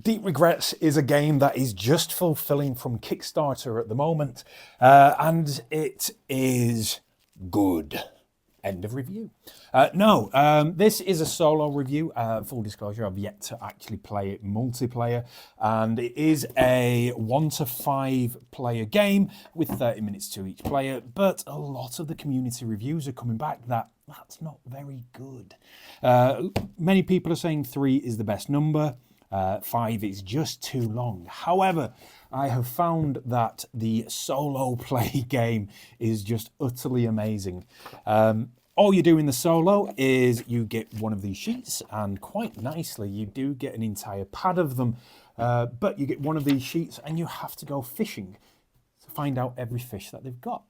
Deep Regrets is a game that is just fulfilling from Kickstarter at the moment, and it is good. End of review. This is a solo review. Full disclosure, I've yet to actually play it multiplayer, and it is a 1 to 5 player game with 30 minutes to each player, but a lot of the community reviews are coming back that that's not very good. Many people are saying 3 is the best number. 5 is just too long. However, I have found that the solo play game is just utterly amazing. All you do in the solo is you get one of these sheets, and quite nicely you do get an entire pad of them, but you get one of these sheets and you have to go fishing to find out every fish that they've got.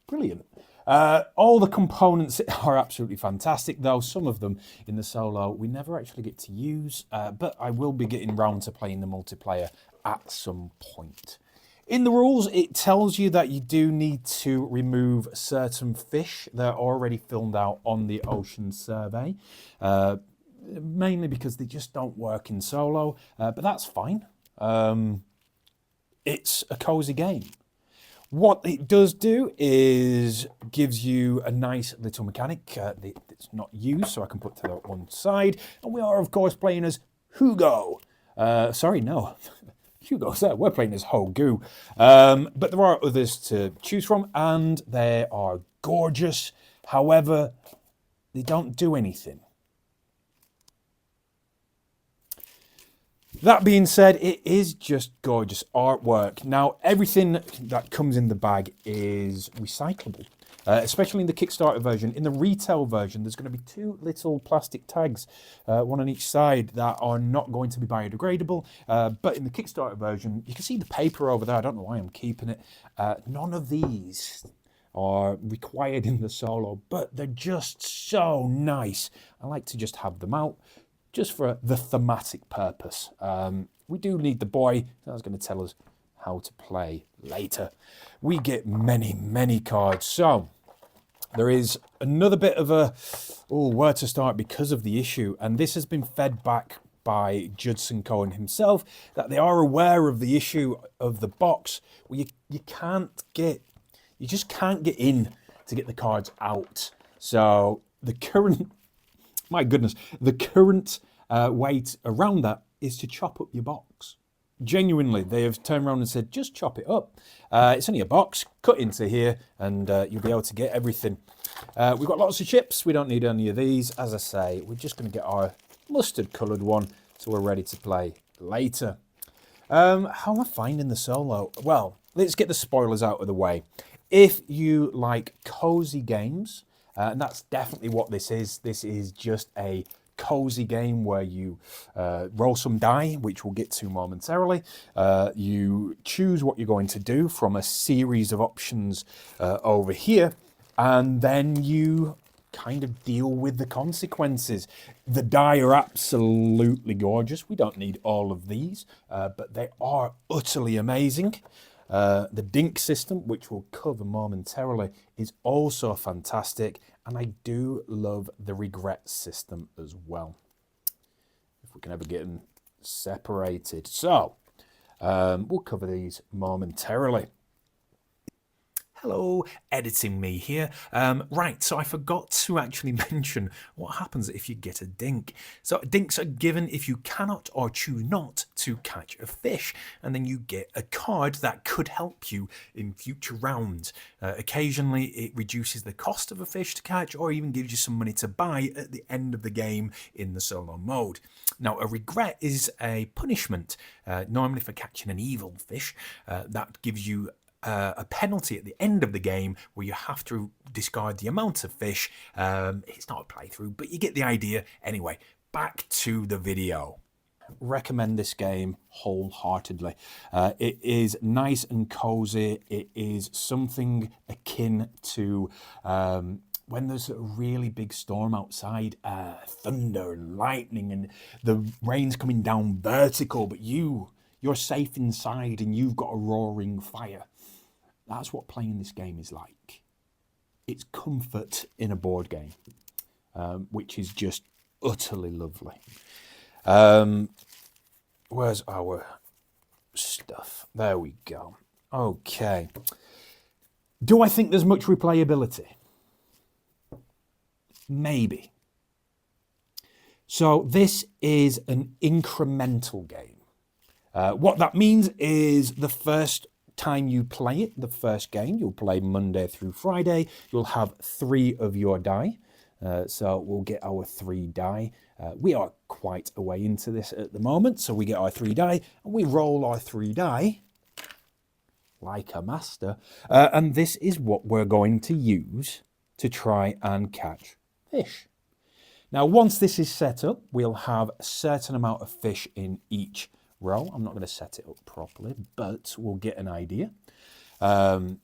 Brilliant. All the components are absolutely fantastic, though some of them in the solo we never actually get to use, but I will be getting round to playing the multiplayer at some point. In the rules, it tells you that you do need to remove certain fish that are already filmed out on the ocean survey, mainly because they just don't work in solo, but that's fine. It's a cozy game. What it does do is gives you a nice little mechanic that's not used, so I can put to that one side. And we are, of course, playing as Hugo. Hugo's there. We're playing as Hogu. But there are others to choose from, and they are gorgeous. However, they don't do anything. That being said, it is just gorgeous artwork. Now, everything that comes in the bag is recyclable, especially in the Kickstarter version. In the retail version, there's going to be 2 little plastic tags, one on each side, that are not going to be biodegradable. But in the Kickstarter version, you can see the paper over there. I don't know why I'm keeping it. None of these are required in the solo, but they're just so nice. I like to just have them out, just for the thematic purpose. We do need the boy that's going to tell us how to play later. We get many, many cards. So there is another bit of a, where to start because of the issue. And this has been fed back by Judson Cohen himself, that they are aware of the issue of the box where you just can't get in to get the cards out. So the current way around that is to chop up your box. Genuinely, they have turned around and said, just chop it up. It's only a box, cut into here, and you'll be able to get everything. We've got lots of chips. We don't need any of these. As I say, we're just going to get our mustard-coloured one, so we're ready to play later. How am I finding the solo? Well, let's get the spoilers out of the way. If you like cozy games, and that's definitely what this is just a cozy game where you roll some die, which we'll get to momentarily. You choose what you're going to do from a series of options over here, and then you kind of deal with the consequences. The die are absolutely gorgeous. We don't need all of these, but they are utterly amazing. The dink system, which we'll cover momentarily, is also fantastic, and I do love the regret system as well, if we can ever get them separated. So we'll cover these momentarily. Hello, editing me here. Right, so I forgot to actually mention what happens if you get a dink. So dinks are given if you cannot or choose not to catch a fish, and then you get a card that could help you in future rounds. Occasionally it reduces the cost of a fish to catch, or even gives you some money to buy at the end of the game in the solo mode. Now, a regret is a punishment, normally for catching an evil fish, that gives you a penalty at the end of the game where you have to discard the amount of fish. It's not a playthrough, but you get the idea. Anyway, back to the video. Recommend this game wholeheartedly. It is nice and cozy. It is something akin to when there's a really big storm outside, thunder and lightning, and the rain's coming down vertical, but you're safe inside and you've got a roaring fire. That's what playing this game is like. It's comfort in a board game, which is just utterly lovely. where's our stuff? There we go. Okay. Do I think there's much replayability? Maybe. So this is an incremental game. What that means is the first time you play it, the first game, you'll play Monday through Friday, you'll have 3 of your die. So we'll get our 3 die. We are quite a way into this at the moment, so we get our 3 die, and we roll our 3 die like a master. And this is what we're going to use to try and catch fish. Now, once this is set up, we'll have a certain amount of fish in each row. I'm not going to set it up properly, but we'll get an idea. And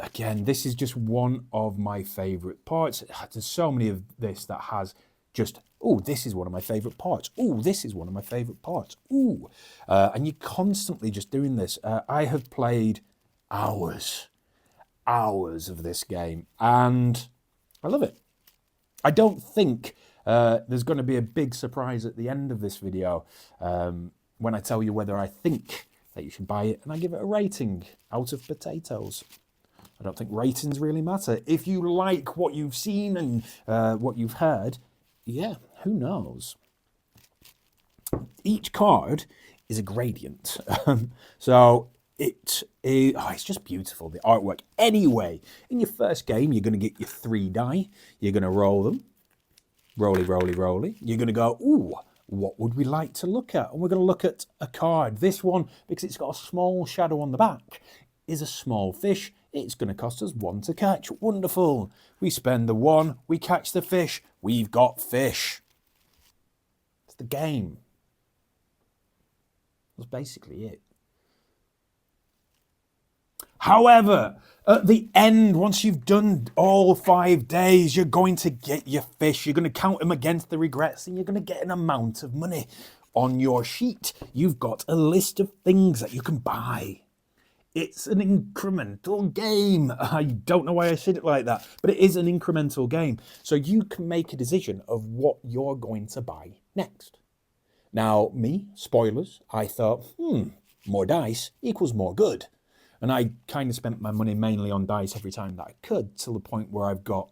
again, this is just one of my favorite parts. There's so many of this that has just, oh, this is one of my favorite parts. Oh, this is one of my favorite parts. Ooh. And you're constantly just doing this. I have played hours of this game, and I love it. I don't think there's going to be a big surprise at the end of this video when I tell you whether I think that you should buy it, and I give it a rating out of potatoes. I don't think ratings really matter. If you like what you've seen and what you've heard, yeah, who knows? Each card is a gradient. So it's just beautiful, the artwork. Anyway, in your first game, you're going to get your 3 die. You're going to roll them. Rolly, rolly, rolly. You're going to go, ooh, what would we like to look at? And we're going to look at a card. This one, because it's got a small shadow on the back, is a small fish. It's going to cost us 1 to catch. Wonderful. We spend the 1, we catch the fish. We've got fish. It's the game. That's basically it. However, at the end, once you've done all 5 days, you're going to get your fish. You're going to count them against the regrets, and you're going to get an amount of money. On your sheet, you've got a list of things that you can buy. It's an incremental game. I don't know why I said it like that, but it is an incremental game. So you can make a decision of what you're going to buy next. Now, me, spoilers, I thought, more dice equals more good. And I kind of spent my money mainly on dice every time that I could, to the point where I've got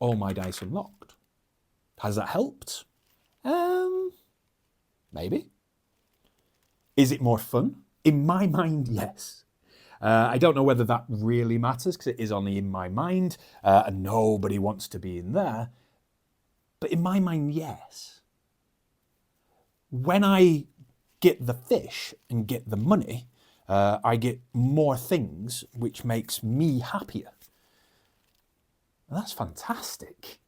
all my dice unlocked. Has that helped? Maybe. Is it more fun? In my mind, yes. I don't know whether that really matters, because it is only in my mind, and nobody wants to be in there. But in my mind, yes. When I get the fish and get the money, I get more things, which makes me happier. And that's fantastic.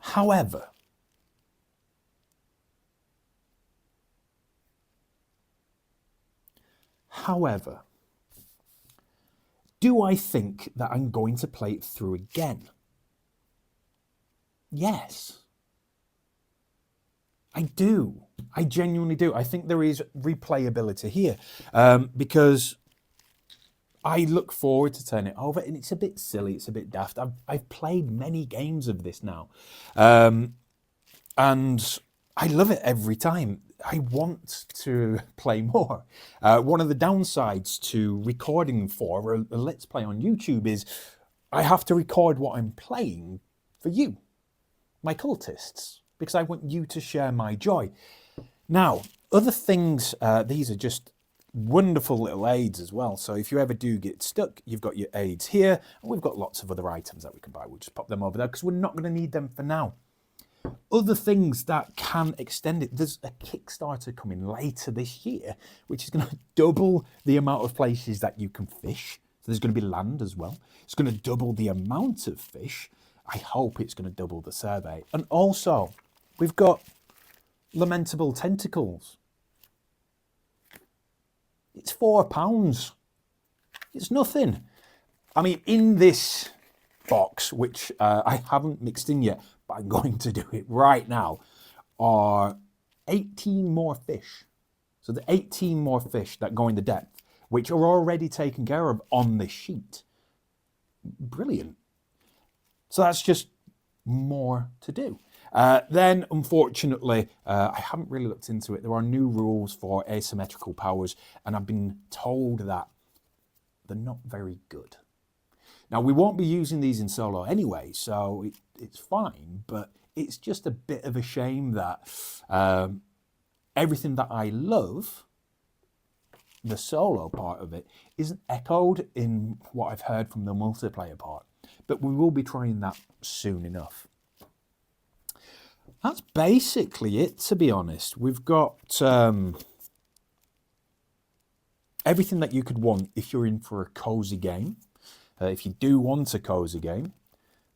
However, do I think that I'm going to play it through again? Yes. I do. I genuinely do. I think there is replayability here, because I look forward to turning it over, and it's a bit silly, it's a bit daft. I've played many games of this now, and I love it every time. I want to play more. One of the downsides to recording for a Let's Play on YouTube is I have to record what I'm playing for you, my cultists, because I want you to share my joy. Now, other things, these are just wonderful little aids as well. So if you ever do get stuck, you've got your aids here, and we've got lots of other items that we can buy. We'll just pop them over there because we're not going to need them for now. Other things that can extend it, there's a Kickstarter coming later this year, which is going to double the amount of places that you can fish. So there's going to be land as well. It's going to double the amount of fish. I hope it's going to double the survey. And also, we've got lamentable tentacles. It's £4. It's nothing. I mean, in this box, which I haven't mixed in yet, but I'm going to do it right now, are 18 more fish. So the 18 more fish that go in the depth, which are already taken care of on this sheet. Brilliant. So that's just more to do. Then, unfortunately, I haven't really looked into it. There are new rules for asymmetrical powers, and I've been told that they're not very good. Now, we won't be using these in solo anyway, so it's fine, but it's just a bit of a shame that everything that I love, the solo part of it, isn't echoed in what I've heard from the multiplayer part. But we will be trying that soon enough. That's basically it, to be honest. We've got everything that you could want if you're in for a cozy game. If you do want a cozy game,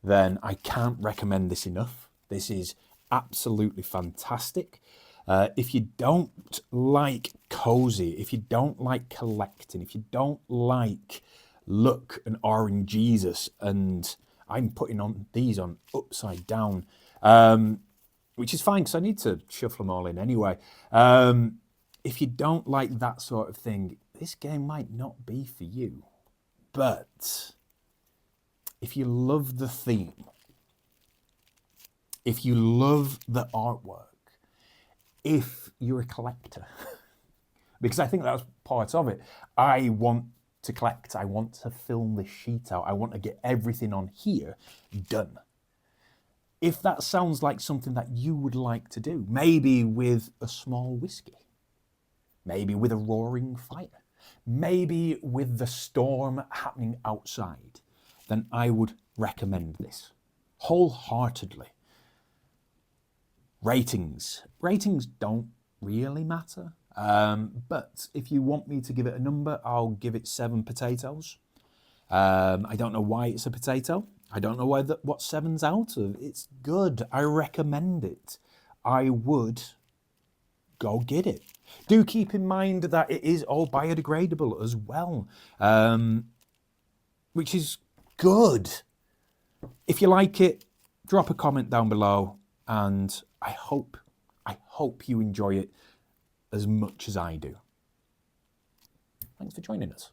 then I can't recommend this enough. This is absolutely fantastic. If you don't like cozy, if you don't like collecting, if you don't like look and RNGesus, and I'm putting on these on upside down, which is fine because I need to shuffle them all in anyway. If you don't like that sort of thing, this game might not be for you. But if you love the theme, if you love the artwork, if you're a collector, because I think that's part of it. I want to collect. I want to film this sheet out. I want to get everything on here done. If that sounds like something that you would like to do, maybe with a small whiskey, maybe with a roaring fire, maybe with the storm happening outside, then I would recommend this wholeheartedly. Ratings don't really matter. But if you want me to give it a number, I'll give it 7 potatoes. I don't know why it's a potato. I don't know what 7's out of. It's good. I recommend it. I would go get it. Do keep in mind that it is all biodegradable as well, which is good. If you like it, drop a comment down below, and I hope you enjoy it as much as I do. Thanks for joining us.